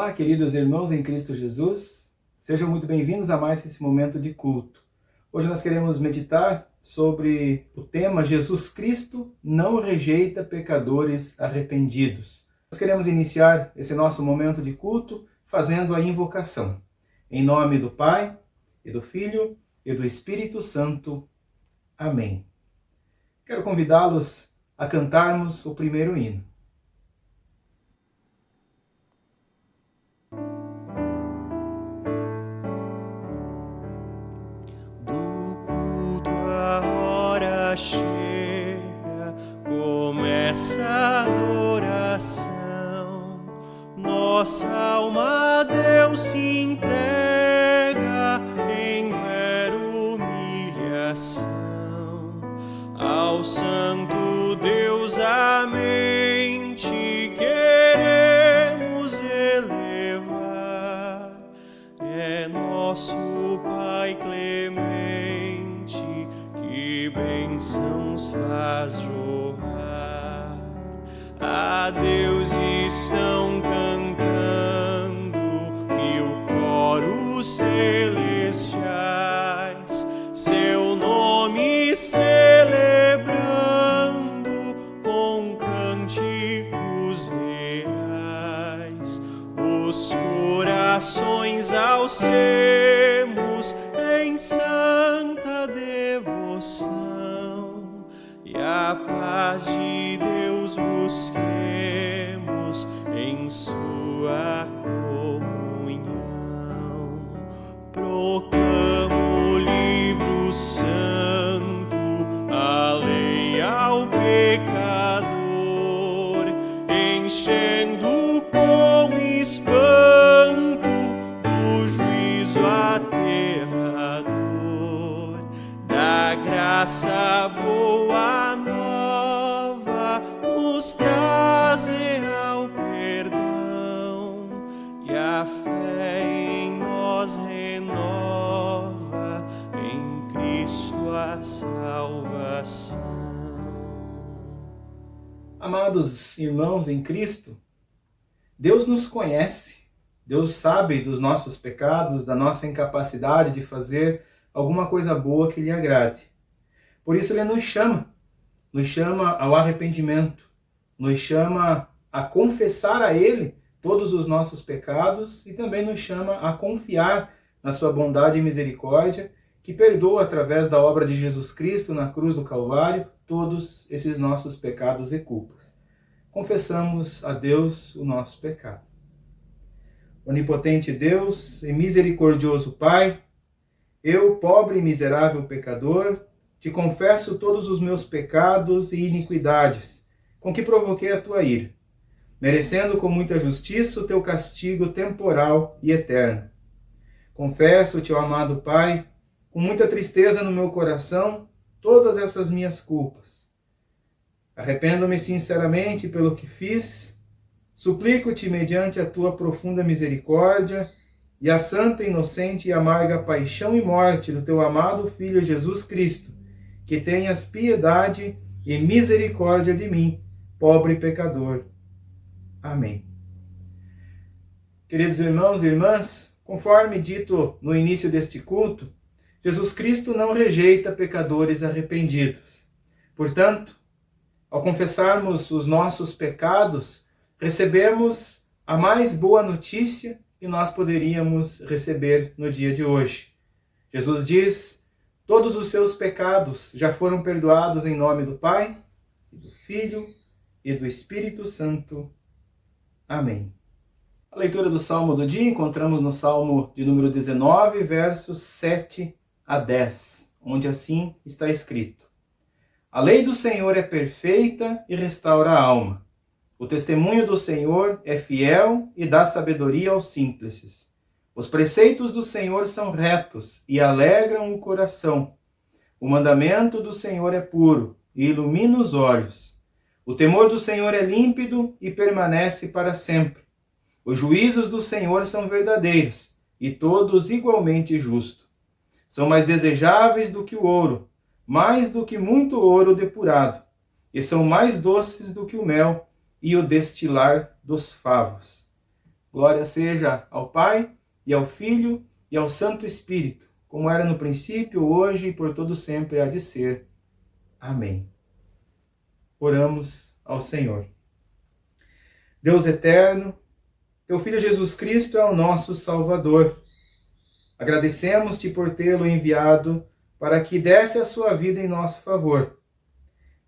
Olá, queridos irmãos em Cristo Jesus, sejam muito bem-vindos a mais esse momento de culto. Hoje nós queremos meditar sobre o tema Jesus Cristo não rejeita pecadores arrependidos. Nós queremos iniciar esse nosso momento de culto fazendo a invocação. Em nome do Pai, e do Filho, e do Espírito Santo. Amém. Quero convidá-los a cantarmos o primeiro hino. Chega, começa a adoração, nossa alma a Deus se entrega em vera humilhação, ao Santo Deus a mente queremos elevar, é nosso Pai clemente, que bênçãos faz jorrar. A Deus estão cantando mil coros celestiais, seu nome celebrando com cânticos reais. Os corações alcemos em santa devoção, e a paz de Deus busquemos em sua comunhão. Proclamo o livro santo, a lei ao pecador, enchendo com espanto do juízo aterrador, da graça boa nova nos traz real perdão, e a fé em nós renova, em Cristo a salvação. Amados irmãos em Cristo, Deus nos conhece, Deus sabe dos nossos pecados, da nossa incapacidade de fazer alguma coisa boa que lhe agrade. Por isso Ele nos chama ao arrependimento, nos chama a confessar a Ele todos os nossos pecados e também nos chama a confiar na sua bondade e misericórdia, que perdoa através da obra de Jesus Cristo na cruz do Calvário todos esses nossos pecados e culpas. Confessamos a Deus o nosso pecado. Onipotente Deus e misericordioso Pai, eu, pobre e miserável pecador, te confesso todos os meus pecados e iniquidades, com que provoquei a tua ira, merecendo com muita justiça o teu castigo temporal e eterno. Confesso-te, ó amado Pai, com muita tristeza no meu coração, todas essas minhas culpas. Arrependo-me sinceramente pelo que fiz, suplico-te mediante a tua profunda misericórdia e a santa, inocente e amarga paixão e morte do teu amado Filho Jesus Cristo, que tenhas piedade e misericórdia de mim, pobre pecador. Amém. Queridos irmãos e irmãs, conforme dito no início deste culto, Jesus Cristo não rejeita pecadores arrependidos. Portanto, ao confessarmos os nossos pecados, recebemos a mais boa notícia que nós poderíamos receber no dia de hoje. Jesus diz: todos os seus pecados já foram perdoados em nome do Pai, e do Filho e do Espírito Santo. Amém. A leitura do Salmo do dia encontramos no Salmo de número 19, versos 7 a 10, onde assim está escrito: a lei do Senhor é perfeita e restaura a alma. O testemunho do Senhor é fiel e dá sabedoria aos simples. Os preceitos do Senhor são retos e alegram o coração. O mandamento do Senhor é puro e ilumina os olhos. O temor do Senhor é límpido e permanece para sempre. Os juízos do Senhor são verdadeiros e todos igualmente justos. São mais desejáveis do que o ouro, mais do que muito ouro depurado, e são mais doces do que o mel e o destilar dos favos. Glória seja ao Pai, e ao Filho, e ao Santo Espírito, como era no princípio, hoje e por todo sempre há de ser. Amém. Oramos ao Senhor. Deus eterno, Teu Filho Jesus Cristo é o nosso Salvador. Agradecemos-te por tê-lo enviado para que desse a sua vida em nosso favor.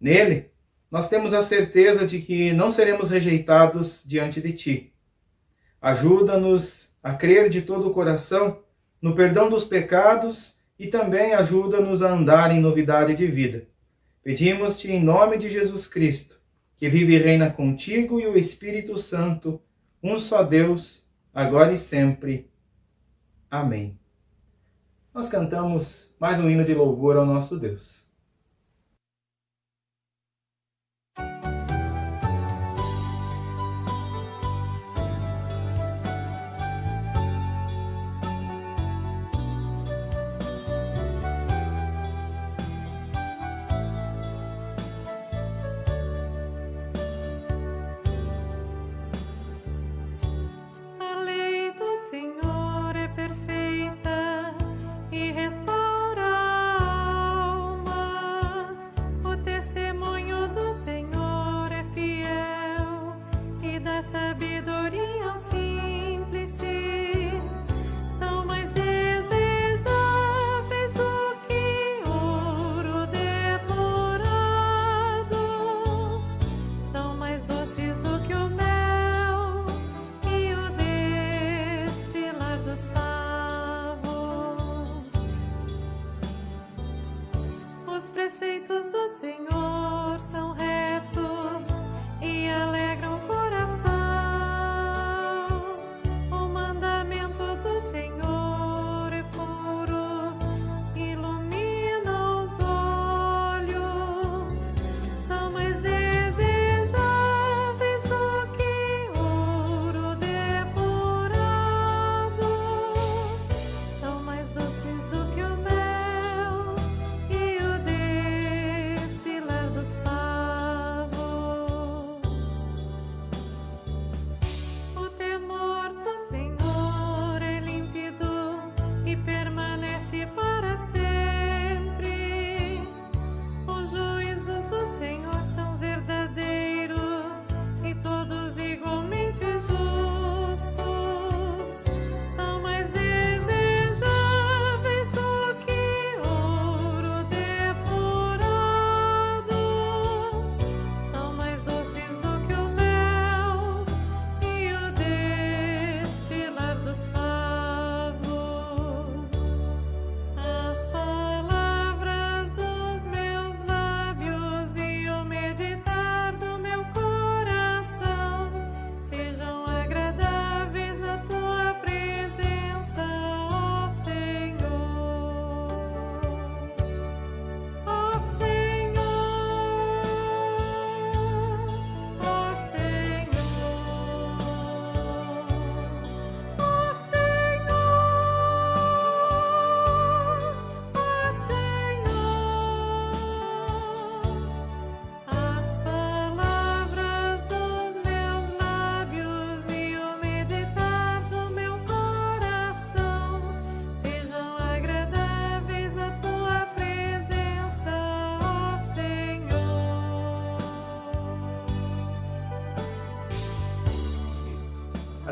Nele, nós temos a certeza de que não seremos rejeitados diante de Ti. Ajuda-nos a crer de todo o coração no perdão dos pecados e também ajuda-nos a andar em novidade de vida. Pedimos-te em nome de Jesus Cristo, que vive e reina contigo e o Espírito Santo, um só Deus, agora e sempre. Amém. Nós cantamos mais um hino de louvor ao nosso Deus. Os preceitos do Senhor são retos e alegram o coração. O mandamento do Senhor é puro, ilumina os olhos. São mais desejáveis do que ouro depurado. São mais doces do que o mel.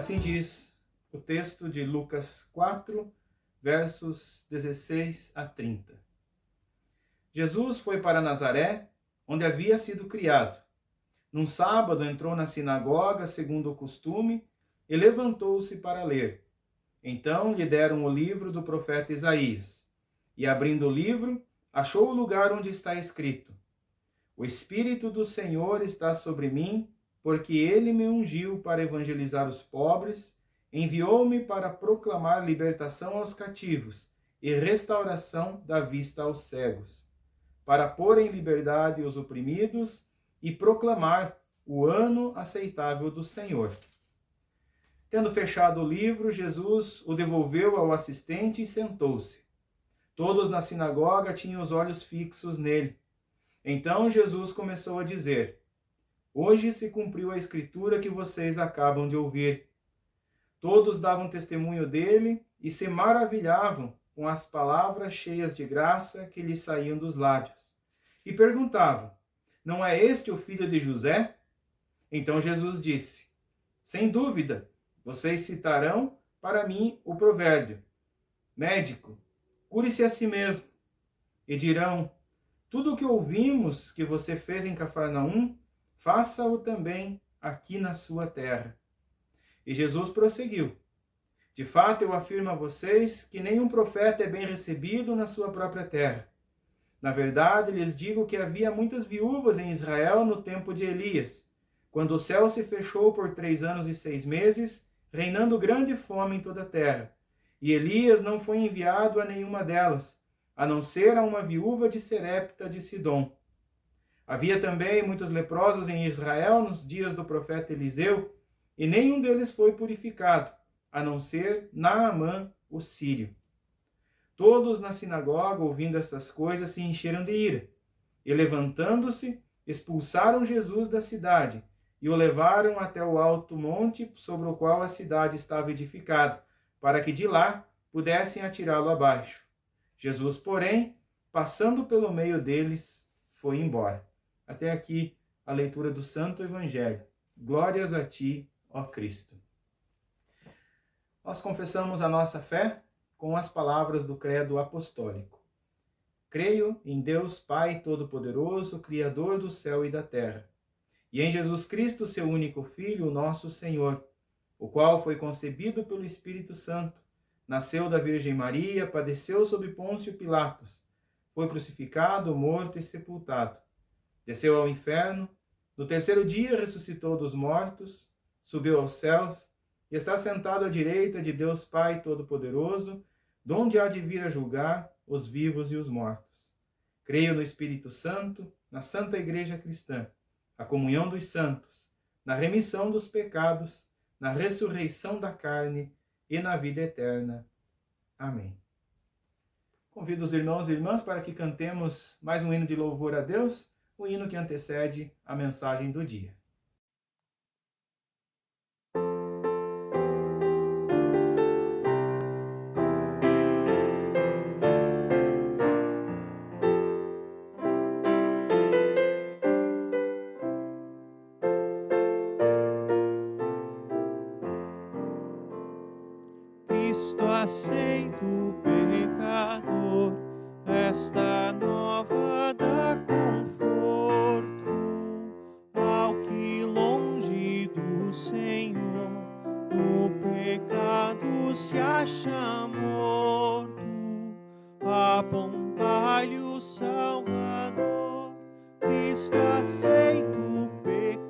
Assim diz o texto de Lucas 4, versos 16 a 30. Jesus foi para Nazaré, onde havia sido criado. Num sábado entrou na sinagoga, segundo o costume, e levantou-se para ler. Então lhe deram o livro do profeta Isaías. E abrindo o livro, achou o lugar onde está escrito: O Espírito do Senhor está sobre mim, porque ele me ungiu para evangelizar os pobres, enviou-me para proclamar libertação aos cativos e restauração da vista aos cegos, para pôr em liberdade os oprimidos e proclamar o ano aceitável do Senhor. Tendo fechado o livro, Jesus o devolveu ao assistente e sentou-se. Todos na sinagoga tinham os olhos fixos nele. Então Jesus começou a dizer: Hoje se cumpriu a escritura que vocês acabam de ouvir. Todos davam testemunho dele e se maravilhavam com as palavras cheias de graça que lhe saíam dos lábios. E perguntavam: não é este o filho de José? Então Jesus disse: sem dúvida, vocês citarão para mim o provérbio: médico, cure-se a si mesmo. E dirão: tudo o que ouvimos que você fez em Cafarnaum, faça-o também aqui na sua terra. E Jesus prosseguiu: de fato, eu afirmo a vocês que nenhum profeta é bem recebido na sua própria terra. Na verdade, lhes digo que havia muitas viúvas em Israel no tempo de Elias, quando o céu se fechou por 3 anos e 6 meses, reinando grande fome em toda a terra. E Elias não foi enviado a nenhuma delas, a não ser a uma viúva de Serepta de Sidom. Havia também muitos leprosos em Israel nos dias do profeta Eliseu, e nenhum deles foi purificado, a não ser Naamã, o sírio. Todos na sinagoga, ouvindo estas coisas, se encheram de ira, e levantando-se, expulsaram Jesus da cidade, e o levaram até o alto monte sobre o qual a cidade estava edificada, para que de lá pudessem atirá-lo abaixo. Jesus, porém, passando pelo meio deles, foi embora. Até aqui a leitura do Santo Evangelho. Glórias a ti, ó Cristo. Nós confessamos a nossa fé com as palavras do Credo Apostólico. Creio em Deus Pai Todo-Poderoso, Criador do céu e da terra, e em Jesus Cristo, seu único Filho, nosso Senhor, o qual foi concebido pelo Espírito Santo, nasceu da Virgem Maria, padeceu sob Pôncio Pilatos, foi crucificado, morto e sepultado. Desceu ao inferno, no terceiro dia ressuscitou dos mortos, subiu aos céus e está sentado à direita de Deus Pai Todo-Poderoso, donde há de vir a julgar os vivos e os mortos. Creio no Espírito Santo, na Santa Igreja Cristã, a comunhão dos santos, na remissão dos pecados, na ressurreição da carne e na vida eterna. Amém. Convido os irmãos e irmãs para que cantemos mais um hino de louvor a Deus, o hino que antecede a mensagem do dia. Cristo aceito o pecador, esta nova dá conforto ao que longe do Senhor o pecado se acha morto. Apontai-lhe o Salvador, Cristo aceito o pecador.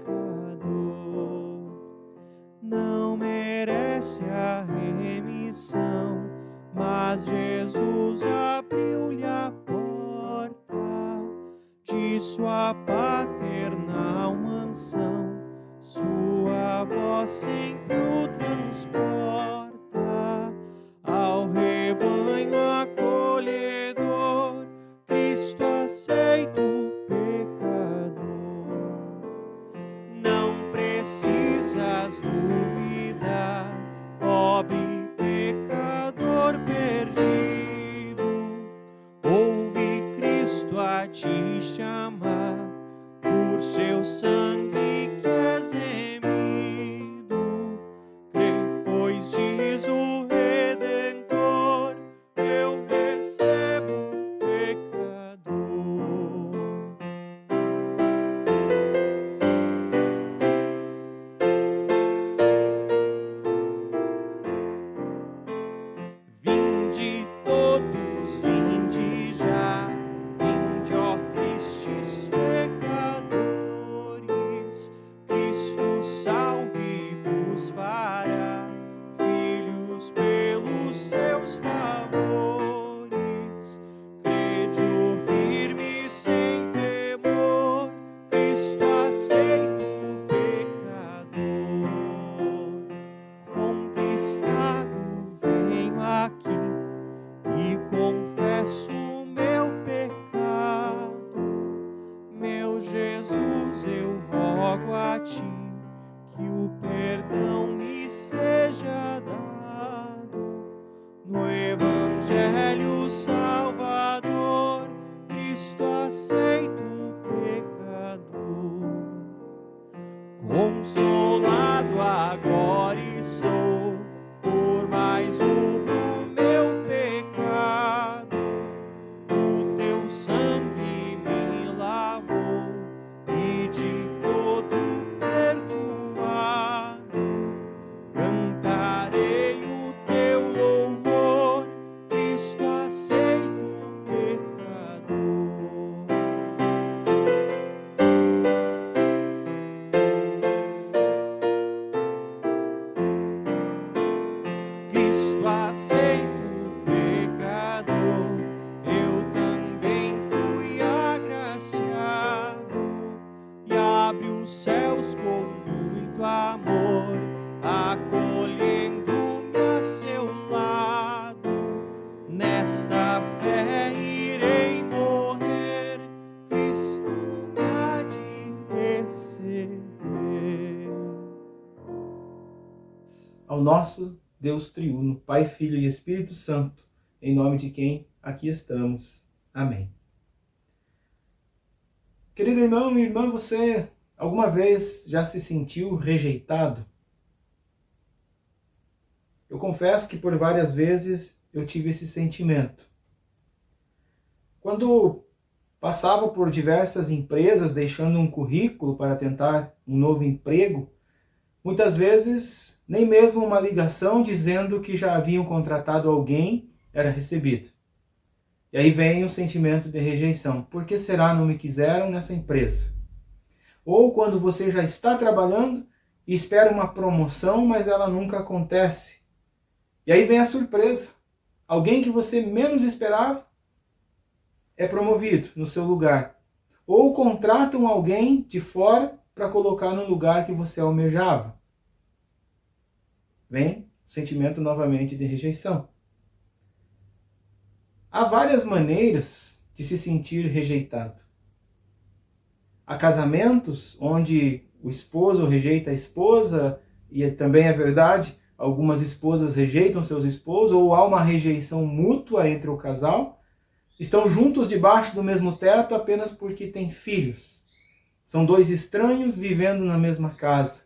Não merece a remissão, mas Jesus abriu-lhe a porta de sua paternal mansão. Sua voz sempre o transporta ao rebanho acolhedor. Cristo aceita o pecador. Não precisas duvidar, pobre pecador perdido. Ouve Cristo a te chamar, por seu sangue que és remido. Crê, pois, de nesta fé irei morrer, Cristo me há de receber. Ao nosso Deus triuno, Pai, Filho e Espírito Santo, em nome de quem aqui estamos. Amém. Querido irmão e irmã, você alguma vez já se sentiu rejeitado? Eu confesso que por várias vezes eu tive esse sentimento. Quando passava por diversas empresas deixando um currículo para tentar um novo emprego, muitas vezes nem mesmo uma ligação dizendo que já haviam contratado alguém era recebido. E aí vem o sentimento de rejeição. Por que será não me quiseram nessa empresa? Ou quando você já está trabalhando e espera uma promoção, mas ela nunca acontece. E aí vem a surpresa. Alguém que você menos esperava é promovido no seu lugar. Ou contratam alguém de fora para colocar no lugar que você almejava. Vem o sentimento novamente de rejeição. Há várias maneiras de se sentir rejeitado. Há casamentos onde o esposo rejeita a esposa, e também é verdade, algumas esposas rejeitam seus esposos, ou há uma rejeição mútua entre o casal. Estão juntos debaixo do mesmo teto apenas porque têm filhos. São dois estranhos vivendo na mesma casa.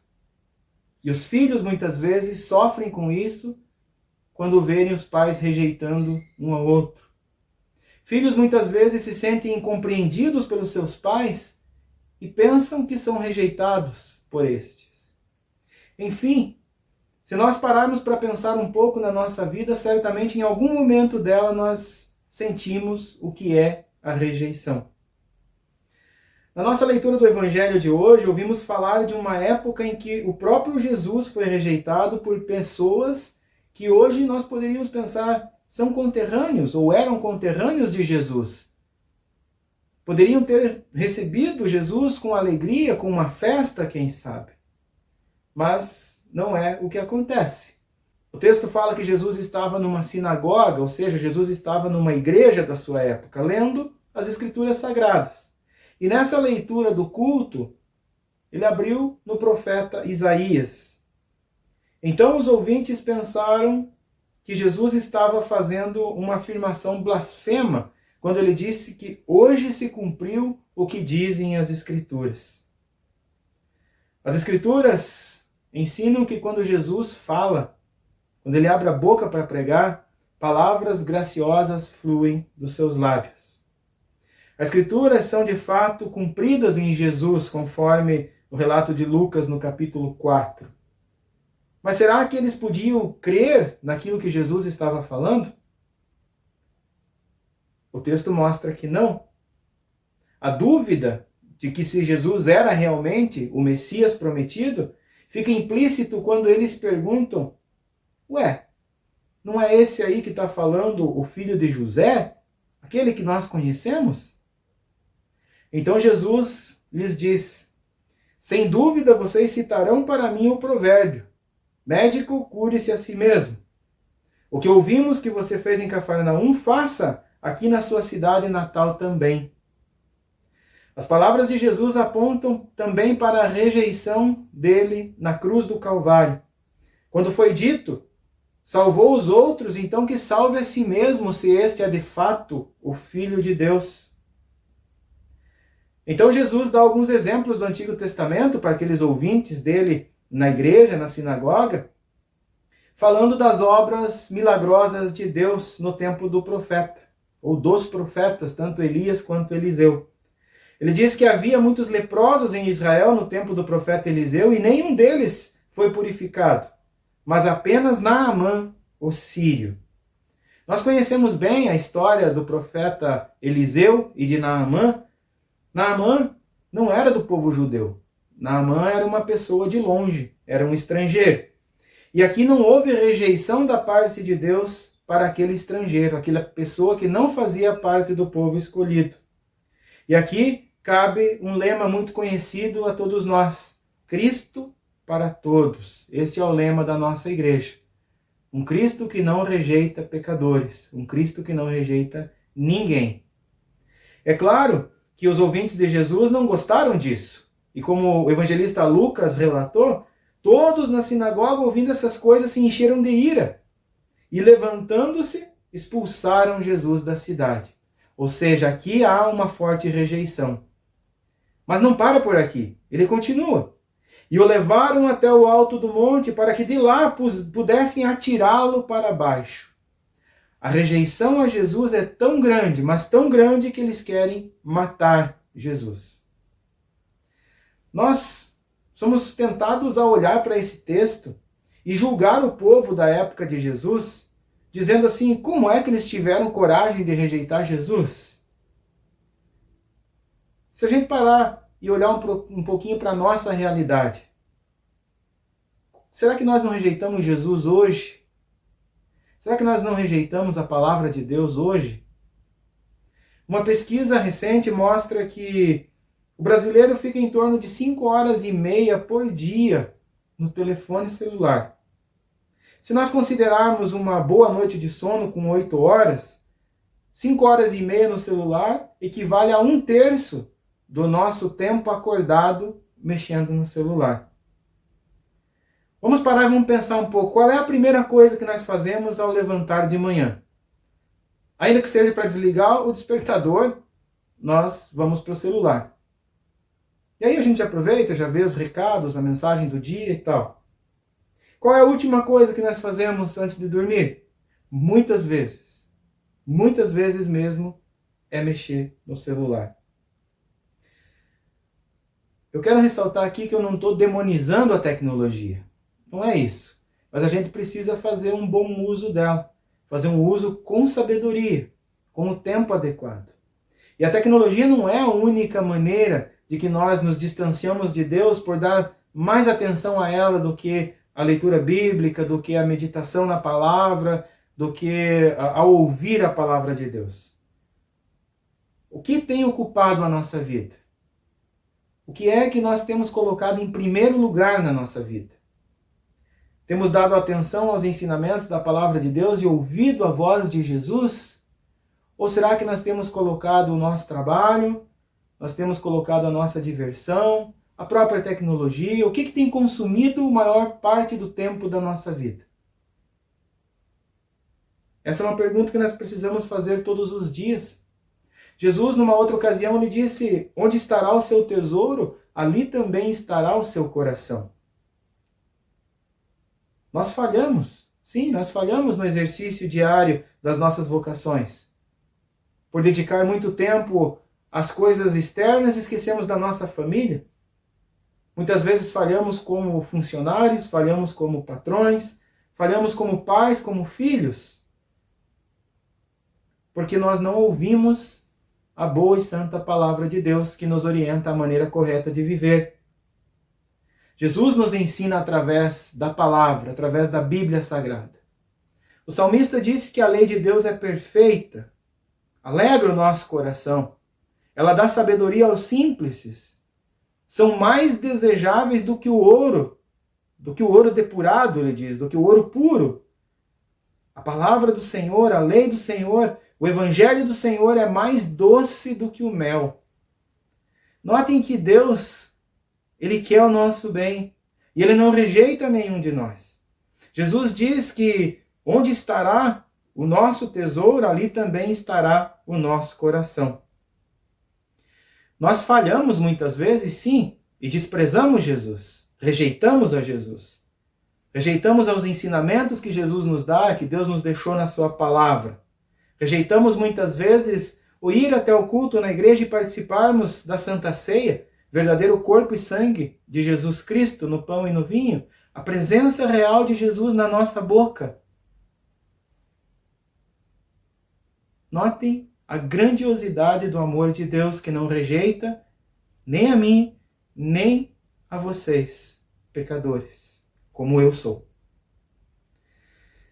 E os filhos muitas vezes sofrem com isso quando verem os pais rejeitando um ao outro. Filhos muitas vezes se sentem incompreendidos pelos seus pais e pensam que são rejeitados por estes. Enfim, se nós pararmos para pensar um pouco na nossa vida, certamente em algum momento dela nós sentimos o que é a rejeição. Na nossa leitura do Evangelho de hoje, ouvimos falar de uma época em que o próprio Jesus foi rejeitado por pessoas que hoje nós poderíamos pensar são conterrâneos ou eram conterrâneos de Jesus. Poderiam ter recebido Jesus com alegria, com uma festa, quem sabe. Mas não é o que acontece. O texto fala que Jesus estava numa sinagoga, ou seja, Jesus estava numa igreja da sua época, lendo as Escrituras Sagradas. E nessa leitura do culto, ele abriu no profeta Isaías. Então os ouvintes pensaram que Jesus estava fazendo uma afirmação blasfema quando ele disse que hoje se cumpriu o que dizem as Escrituras. As Escrituras ensinam que quando Jesus fala, quando ele abre a boca para pregar, palavras graciosas fluem dos seus lábios. As Escrituras são de fato cumpridas em Jesus, conforme o relato de Lucas no capítulo 4. Mas será que eles podiam crer naquilo que Jesus estava falando? O texto mostra que não. A dúvida de que se Jesus era realmente o Messias prometido fica implícito quando eles perguntam: ué, não é esse aí que está falando o filho de José? Aquele que nós conhecemos? Então Jesus lhes diz: sem dúvida vocês citarão para mim o provérbio: médico, cure-se a si mesmo. O que ouvimos que você fez em Cafarnaum, faça aqui na sua cidade natal também. As palavras de Jesus apontam também para a rejeição dele na cruz do Calvário. Quando foi dito: salvou os outros, então que salve a si mesmo, se este é de fato o Filho de Deus. Então Jesus dá alguns exemplos do Antigo Testamento para aqueles ouvintes dele na igreja, na sinagoga, falando das obras milagrosas de Deus no tempo do profeta, ou dos profetas, tanto Elias quanto Eliseu. Ele diz que havia muitos leprosos em Israel no tempo do profeta Eliseu e nenhum deles foi purificado, mas apenas Naamã, o sírio. Nós conhecemos bem a história do profeta Eliseu e de Naamã. Naamã não era do povo judeu. Naamã era uma pessoa de longe, era um estrangeiro. E aqui não houve rejeição da parte de Deus para aquele estrangeiro, aquela pessoa que não fazia parte do povo escolhido. E aqui cabe um lema muito conhecido a todos nós: Cristo para todos. Esse é o lema da nossa igreja. Um Cristo que não rejeita pecadores, um Cristo que não rejeita ninguém. É claro que os ouvintes de Jesus não gostaram disso. E como o evangelista Lucas relatou, todos na sinagoga, ouvindo essas coisas, se encheram de ira. E levantando-se, expulsaram Jesus da cidade. Ou seja, aqui há uma forte rejeição. Mas não para por aqui. Ele continua. E o levaram até o alto do monte para que de lá pudessem atirá-lo para baixo. A rejeição a Jesus é tão grande, mas tão grande que eles querem matar Jesus. Nós somos tentados a olhar para esse texto e julgar o povo da época de Jesus, dizendo assim, como é que eles tiveram coragem de rejeitar Jesus? Se a gente parar e olhar um pouquinho para a nossa realidade, será que nós não rejeitamos Jesus hoje? Será que nós não rejeitamos a palavra de Deus hoje? Uma pesquisa recente mostra que o brasileiro fica em torno de 5 horas e meia por dia no telefone celular. Se nós considerarmos uma boa noite de sono com 8 horas, 5 horas e meia no celular equivale a 1/3 do nosso tempo acordado mexendo no celular. Vamos parar e vamos pensar um pouco. Qual é a primeira coisa que nós fazemos ao levantar de manhã? Ainda que seja para desligar o despertador, nós vamos para o celular. E aí a gente aproveita, já vê os recados, a mensagem do dia e tal. Qual é a última coisa que nós fazemos antes de dormir? Muitas vezes mesmo, é mexer no celular. Eu quero ressaltar aqui que eu não estou demonizando a tecnologia. Não é isso. Mas a gente precisa fazer um bom uso dela. Fazer um uso com sabedoria, com o tempo adequado. E a tecnologia não é a única maneira de que nós nos distanciamos de Deus por dar mais atenção a ela do que a leitura bíblica, do que a meditação na palavra, do que ao ouvir a palavra de Deus. O que tem ocupado a nossa vida? O que é que nós temos colocado em primeiro lugar na nossa vida? Temos dado atenção aos ensinamentos da palavra de Deus e ouvido a voz de Jesus? Ou será que nós temos colocado o nosso trabalho, nós temos colocado a nossa diversão, a própria tecnologia? O que tem consumido a maior parte do tempo da nossa vida? Essa é uma pergunta que nós precisamos fazer todos os dias. Jesus, numa outra ocasião, lhe disse, onde estará o seu tesouro, ali também estará o seu coração. Nós falhamos, sim, nós falhamos no exercício diário das nossas vocações. Por dedicar muito tempo às coisas externas, esquecemos da nossa família. Muitas vezes falhamos como funcionários, falhamos como patrões, falhamos como pais, como filhos. Porque nós não ouvimos a boa e santa palavra de Deus que nos orienta a maneira correta de viver. Jesus nos ensina através da palavra, através da Bíblia Sagrada. O salmista disse que a lei de Deus é perfeita, alegra o nosso coração. Ela dá sabedoria aos simples. São mais desejáveis do que o ouro depurado, ele diz, do que o ouro puro. A palavra do Senhor, a lei do Senhor, o evangelho do Senhor é mais doce do que o mel. Notem que Deus, Ele quer o nosso bem e Ele não rejeita nenhum de nós. Jesus diz que onde estará o nosso tesouro, ali também estará o nosso coração. Nós falhamos muitas vezes, sim, e desprezamos Jesus, rejeitamos a Jesus. Rejeitamos os ensinamentos que Jesus nos dá, que Deus nos deixou na sua palavra. Rejeitamos muitas vezes o ir até o culto na igreja e participarmos da Santa Ceia, verdadeiro corpo e sangue de Jesus Cristo no pão e no vinho, a presença real de Jesus na nossa boca. Notem a grandiosidade do amor de Deus que não rejeita nem a mim, nem a vocês, pecadores, como eu sou.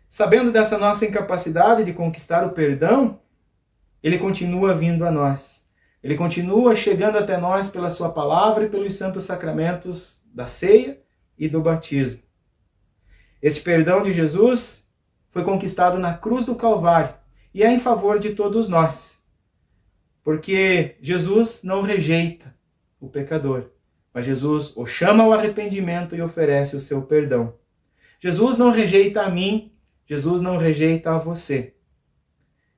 Sabendo dessa nossa incapacidade de conquistar o perdão, Ele continua vindo a nós. Ele continua chegando até nós pela sua palavra e pelos santos sacramentos da ceia e do batismo. Esse perdão de Jesus foi conquistado na cruz do Calvário e é em favor de todos nós. Porque Jesus não rejeita o pecador, mas Jesus o chama ao arrependimento e oferece o seu perdão. Jesus não rejeita a mim, Jesus não rejeita a você.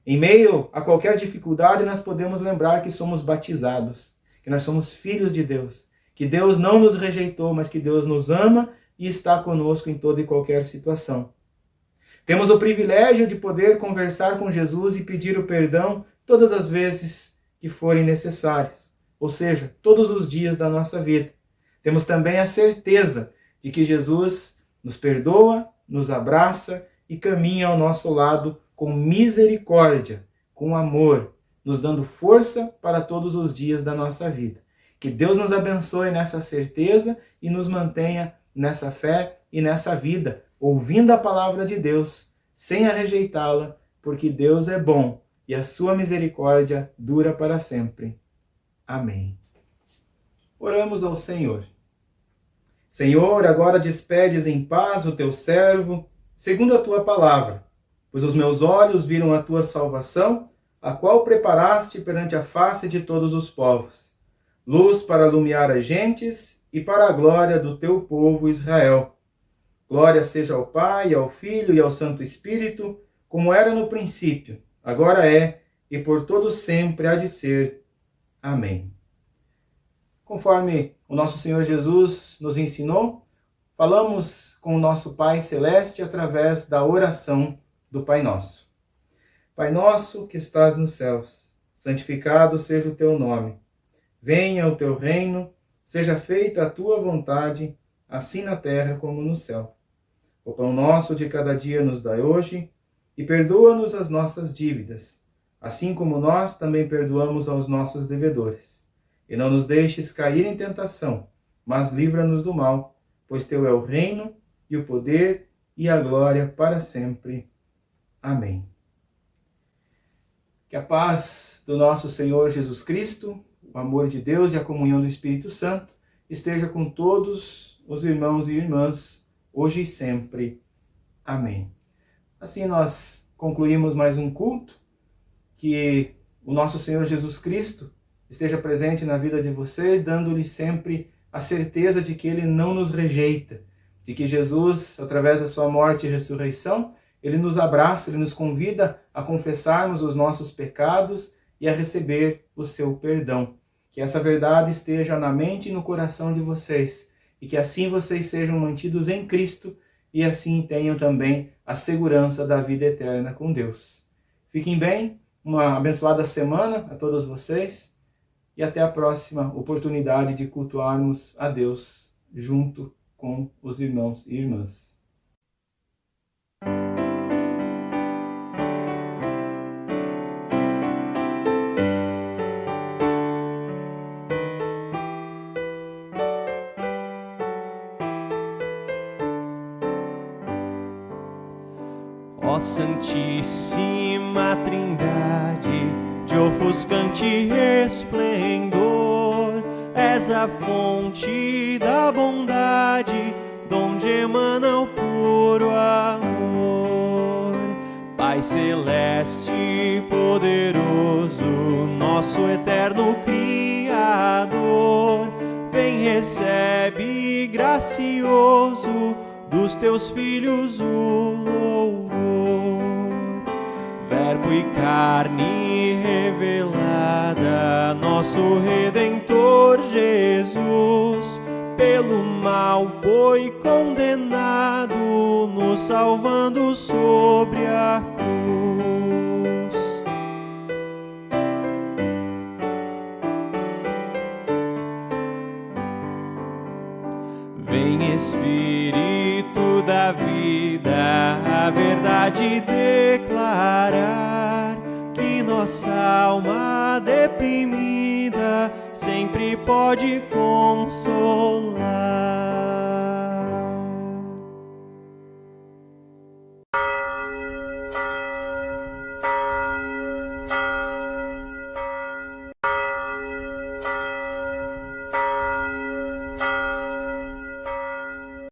Em meio a qualquer dificuldade, nós podemos lembrar que somos batizados, que nós somos filhos de Deus, que Deus não nos rejeitou, mas que Deus nos ama e está conosco em toda e qualquer situação. Temos o privilégio de poder conversar com Jesus e pedir o perdão todas as vezes que forem necessárias, ou seja, todos os dias da nossa vida. Temos também a certeza de que Jesus nos perdoa, nos abraça e caminha ao nosso lado com misericórdia, com amor, nos dando força para todos os dias da nossa vida. Que Deus nos abençoe nessa certeza e nos mantenha nessa fé e nessa vida, ouvindo a palavra de Deus, sem a rejeitá-la, porque Deus é bom e a sua misericórdia dura para sempre. Amém. Oramos ao Senhor. Senhor, agora despedes em paz o teu servo, segundo a tua palavra, pois os meus olhos viram a tua salvação, a qual preparaste perante a face de todos os povos, luz para alumiar as gentes e para a glória do teu povo Israel. Glória seja ao Pai, ao Filho e ao Santo Espírito, como era no princípio, agora é e por todo sempre há de ser. Amém. Conforme o nosso Senhor Jesus nos ensinou, falamos com o nosso Pai Celeste através da oração do Pai Nosso. Pai nosso que estás nos céus, santificado seja o teu nome. Venha o teu reino, seja feita a tua vontade, assim na terra como no céu. O pão nosso de cada dia nos dai hoje, e perdoa-nos as nossas dívidas, assim como nós também perdoamos aos nossos devedores. E não nos deixes cair em tentação, mas livra-nos do mal, pois teu é o reino, e o poder, e a glória para sempre. Amém. Que a paz do nosso Senhor Jesus Cristo, o amor de Deus e a comunhão do Espírito Santo esteja com todos os irmãos e irmãs, hoje e sempre. Amém. Assim nós concluímos mais um culto, que o nosso Senhor Jesus Cristo esteja presente na vida de vocês, dando-lhes sempre a certeza de que Ele não nos rejeita, de que Jesus, através da sua morte e ressurreição, Ele nos abraça, Ele nos convida a confessarmos os nossos pecados e a receber o seu perdão. Que essa verdade esteja na mente e no coração de vocês, e que assim vocês sejam mantidos em Cristo e assim tenham também a segurança da vida eterna com Deus. Fiquem bem, uma abençoada semana a todos vocês e até a próxima oportunidade de cultuarmos a Deus junto com os irmãos e irmãs. Ó Santíssima Trindade, de ofuscante resplendor, és a fonte da bondade, donde emana o puro amor. Pai celeste poderoso, nosso eterno Criador, vem, recebe gracioso dos teus filhos o louvor. Verbo e carne revelada, nosso Redentor Jesus, pelo mal foi condenado, nos salvando sobre a cruz. Vem, Espírito da vida, a verdade declarar, que nossa alma deprimida sempre pode consolar.